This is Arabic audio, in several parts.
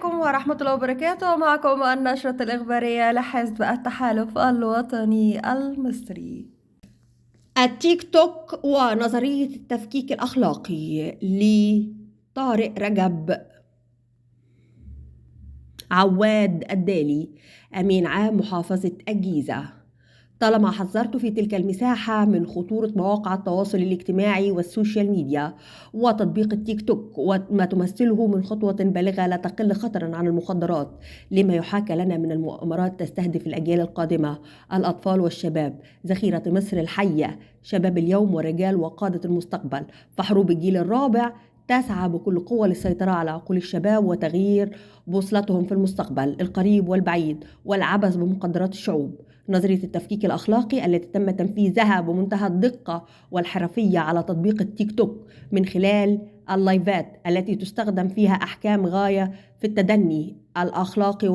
عليكم ورحمة الله وبركاته. معكم النشرة الإخبارية لحزب التحالف الوطني المصري. التيك توك ونظرية التفكيك الأخلاقي لطارق رجب عواد الدالي أمين عام محافظة الجيزة. طالما حذرت في تلك المساحة من خطورة مواقع التواصل الاجتماعي والسوشيال ميديا وتطبيق التيك توك وما تمثله من خطوة بالغة لا تقل خطرا عن المخدرات، لما يحاكى لنا من المؤامرات تستهدف الأجيال القادمة، الأطفال والشباب، ذخيرة مصر الحية، شباب اليوم ورجال وقادة المستقبل. فحروب الجيل الرابع تسعى بكل قوة للسيطرة على عقول الشباب وتغيير بوصلتهم في المستقبل القريب والبعيد والعبث بمقدرات الشعوب. نظرية التفكيك الأخلاقي التي تم تنفيذها بمنتهى الدقة والحرفية على تطبيق التيك توك من خلال اللايفات التي تستخدم فيها أحكام غاية في التدني الأخلاقي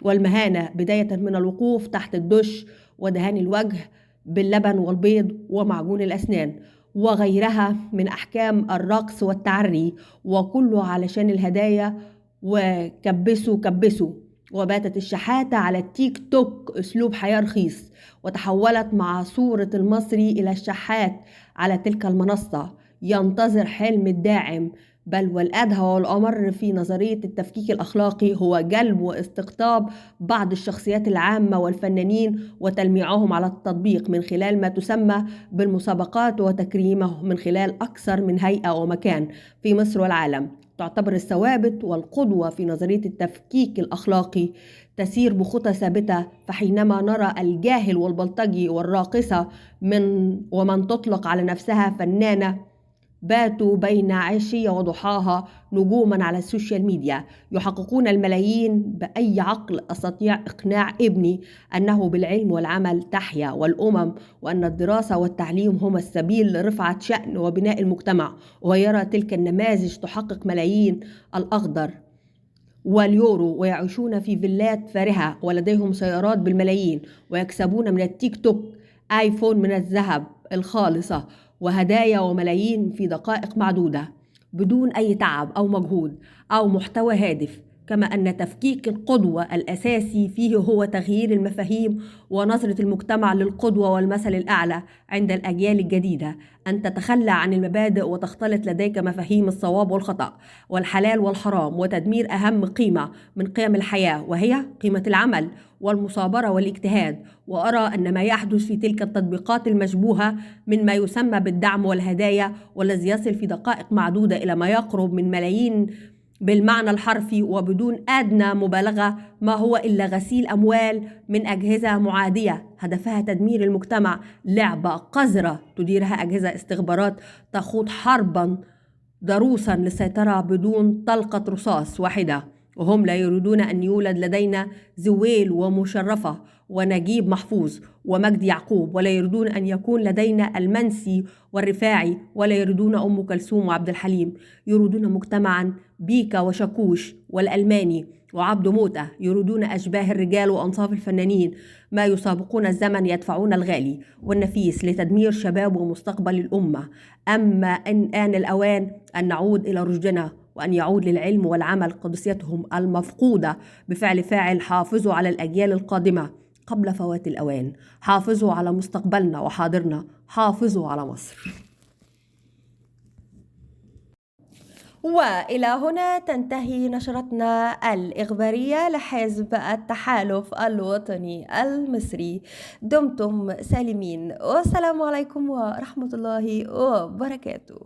والمهانة، بداية من الوقوف تحت الدش ودهان الوجه باللبن والبيض ومعجون الأسنان وغيرها من أحكام الرقص والتعري، وكله علشان الهدايا وكبسوا كبسوا. وباتت الشحاتة على التيك توك أسلوب حياة رخيص، وتحولت مع صورة المصري إلى الشحات على تلك المنصة ينتظر حلم الداعم. بل والأدهى والأمر في نظرية التفكيك الأخلاقي هو جلب واستقطاب بعض الشخصيات العامة والفنانين وتلميعهم على التطبيق من خلال ما تسمى بالمسابقات وتكريمه من خلال أكثر من هيئة ومكان في مصر والعالم. تعتبر الثوابت والقدوة في نظرية التفكيك الأخلاقي تسير بخطى ثابتة، فحينما نرى الجاهل والبلطجي والراقصة ومن تطلق على نفسها فنانة باتوا بين عشية وضحاها نجوما على السوشيال ميديا يحققون الملايين، بأي عقل أستطيع إقناع ابني أنه بالعلم والعمل تحيا والأمم، وأن الدراسة والتعليم هما السبيل لرفعة شأن وبناء المجتمع، ويرى تلك النماذج تحقق ملايين الأخضر واليورو ويعيشون في فيلات فارهة ولديهم سيارات بالملايين، ويكسبون من التيك توك آيفون من الذهب الخالصة وهدايا وملايين في دقائق معدودة بدون أي تعب أو مجهود أو محتوى هادف. كما أن تفكيك القدوة الأساسي فيه هو تغيير المفاهيم ونظرة المجتمع للقدوة والمثل الأعلى عند الأجيال الجديدة، أن تتخلى عن المبادئ وتختلط لديك مفاهيم الصواب والخطأ والحلال والحرام، وتدمير أهم قيمة من قيم الحياة وهي قيمة العمل والمصابرة والاجتهاد. وأرى أن ما يحدث في تلك التطبيقات المشبوهة من ما يسمى بالدعم والهدايا والذي يصل في دقائق معدودة إلى ما يقرب من ملايين بالمعنى الحرفي وبدون أدنى مبالغة، ما هو إلا غسيل أموال من أجهزة معادية هدفها تدمير المجتمع، لعبة قذرة تديرها أجهزة استخبارات تخوض حربا ضروسا للسيطرة بدون طلقة رصاص واحدة. وهم لا يريدون أن يولد لدينا زويل ومشرفة ونجيب محفوظ ومجدي يعقوب، ولا يريدون أن يكون لدينا المنسي والرفاعي، ولا يريدون أم كلثوم وعبد الحليم. يريدون مجتمعا بيكا وشاكوش والألماني وعبد موتة، يريدون أشباه الرجال وأنصاف الفنانين، ما يسابقون الزمن يدفعون الغالي والنفيس لتدمير شباب ومستقبل الأمة. أما إن آن الأوان أن نعود إلى رشدنا وأن يعود للعلم والعمل قدسيتهم المفقودة بفعل فاعل. حافظوا على الأجيال القادمة قبل فوات الأوان، حافظوا على مستقبلنا وحاضرنا، حافظوا على مصر. وإلى هنا تنتهي نشرتنا الإخبارية لحزب التحالف الوطني المصري. دمتم سالمين، والسلام عليكم ورحمة الله وبركاته.